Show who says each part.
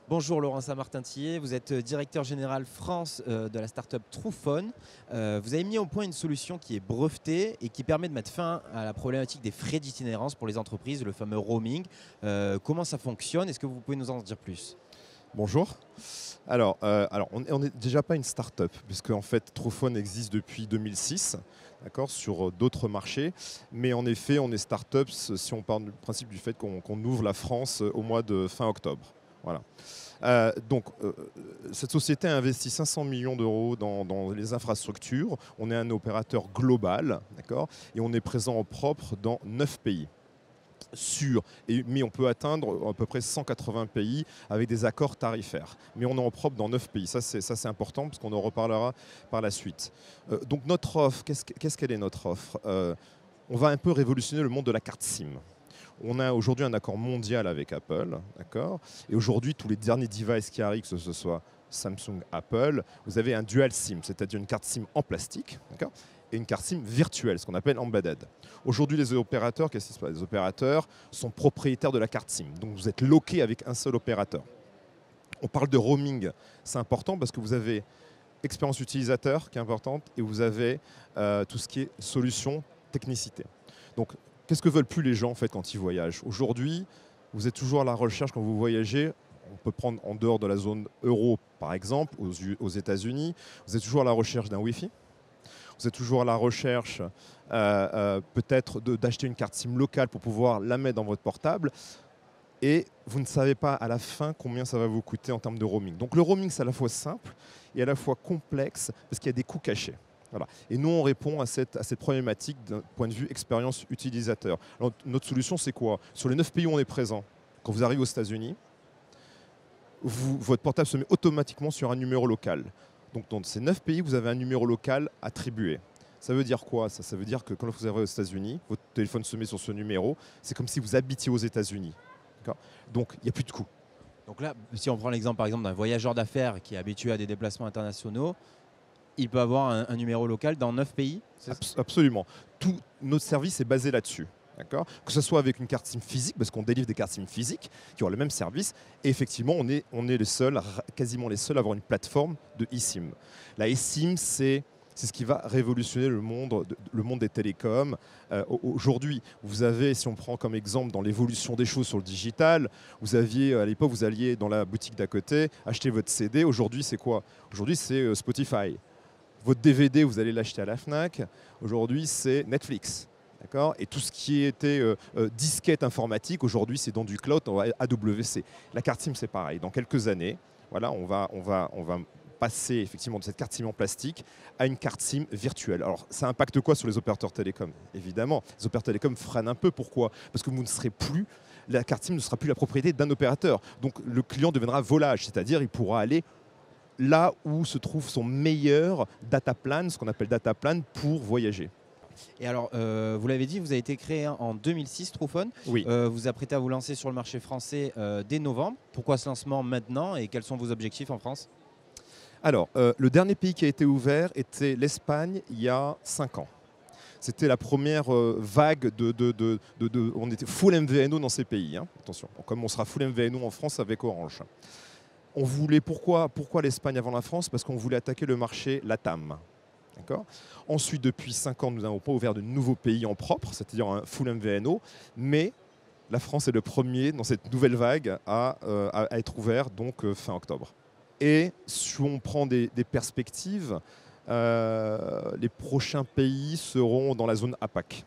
Speaker 1: Bonjour Laurent Saint-Martin-Tillet, vous êtes directeur général France de la start-up Truphone. Vous avez mis au point une solution qui est brevetée et qui permet de mettre fin à la problématique des frais d'itinérance pour les entreprises, le fameux roaming. Comment ça fonctionne? Est-ce que vous pouvez nous en dire plus?
Speaker 2: Bonjour. On n'est déjà pas une start-up, puisque en fait, Truphone existe depuis 2006, d'accord, sur d'autres marchés. Mais en effet, on est start-up si on part du principe du fait qu'on ouvre la France au mois de fin octobre. Voilà. Cette société a investi 500 millions d'euros dans les infrastructures. On est un opérateur global, d'accord, et on est présent en propre dans 9 pays. Mais on peut atteindre à peu près 180 pays avec des accords tarifaires. Mais on est en propre dans 9 pays. Ça, c'est important parce qu'on en reparlera par la suite. Donc notre offre, qu'est-ce qu'elle est notre offre? On va un peu révolutionner le monde de la carte SIM. On a aujourd'hui un accord mondial avec Apple, d'accord. Et aujourd'hui, tous les derniers devices qui arrivent, que ce soit Samsung, Apple, vous avez un dual SIM, c'est-à-dire une carte SIM en plastique, d'accord, et une carte SIM virtuelle, ce qu'on appelle embedded. Aujourd'hui, les opérateurs, qu'est-ce qui se passe? Les opérateurs sont propriétaires de la carte SIM, donc vous êtes loqué avec un seul opérateur. On parle de roaming, c'est important parce que vous avez expérience utilisateur qui est importante et vous avez tout ce qui est solution, technicité. Donc, qu'est-ce que veulent plus les gens en fait quand ils voyagent? Aujourd'hui, vous êtes toujours à la recherche quand vous voyagez. On peut prendre en dehors de la zone euro, par exemple, aux États-Unis. Vous êtes toujours à la recherche d'un Wi-Fi. Vous êtes toujours à la recherche peut-être d'acheter une carte SIM locale pour pouvoir la mettre dans votre portable. Et vous ne savez pas à la fin combien ça va vous coûter en termes de roaming. Donc le roaming, c'est à la fois simple et à la fois complexe parce qu'il y a des coûts cachés. Voilà. Et nous, on répond à cette problématique d'un point de vue expérience utilisateur. Alors, notre solution, c'est quoi? Sur les 9 pays où on est présent, quand vous arrivez aux États-Unis, votre portable se met automatiquement sur un numéro local. Donc dans ces 9 pays, vous avez un numéro local attribué. Ça veut dire quoi? Ça veut dire que quand vous arrivez aux États-Unis, votre téléphone se met sur ce numéro, c'est comme si vous habitiez aux États-Unis. Donc il n'y a plus de coût.
Speaker 1: Donc là, si on prend l'exemple par exemple d'un voyageur d'affaires qui est habitué à des déplacements internationaux, il peut avoir un numéro local dans 9 pays?
Speaker 2: Absolument. Tout notre service est basé là-dessus. Que ce soit avec une carte SIM physique, parce qu'on délivre des cartes SIM physiques qui ont le même service, et effectivement, on est les seuls, quasiment les seuls à avoir une plateforme de eSIM. La eSIM, c'est ce qui va révolutionner le monde des télécoms. Aujourd'hui, vous avez, si on prend comme exemple dans l'évolution des choses sur le digital, vous aviez, à l'époque, vous alliez dans la boutique d'à côté, acheter votre CD. Aujourd'hui, c'est quoi? Aujourd'hui, c'est Spotify. Votre DVD, vous allez l'acheter à la Fnac. Aujourd'hui, c'est Netflix. Et tout ce qui était disquette informatique, aujourd'hui, c'est dans du cloud, AWC. La carte SIM, c'est pareil. Dans quelques années, voilà, on va passer effectivement de cette carte SIM en plastique à une carte SIM virtuelle. Alors, ça impacte quoi sur les opérateurs télécoms? Évidemment, les opérateurs télécoms freinent un peu. Pourquoi? Parce que vous ne serez plus, la carte SIM ne sera plus la propriété d'un opérateur. Donc, le client deviendra volage, c'est-à-dire il pourra aller là où se trouve son meilleur data plan, ce qu'on appelle data plan pour voyager.
Speaker 1: Et alors, vous l'avez dit, vous avez été créé en 2006, Truphone.
Speaker 2: Oui.
Speaker 1: Vous apprêtez à vous lancer sur le marché français dès novembre. Pourquoi ce lancement maintenant et quels sont vos objectifs en France?
Speaker 2: Alors, le dernier pays qui a été ouvert était l'Espagne il y a 5 ans. C'était la première vague on était full MVNO dans ces pays. Hein. Attention, comme on sera full MVNO en France avec Orange. On voulait, pourquoi l'Espagne avant la France? Parce qu'on voulait attaquer le marché LATAM. Ensuite, depuis 5 ans, nous n'avons pas ouvert de nouveaux pays en propre, c'est-à-dire un full MVNO, mais la France est le premier dans cette nouvelle vague à être ouvert, donc fin octobre. Et si on prend des perspectives, les prochains pays seront dans la zone APAC.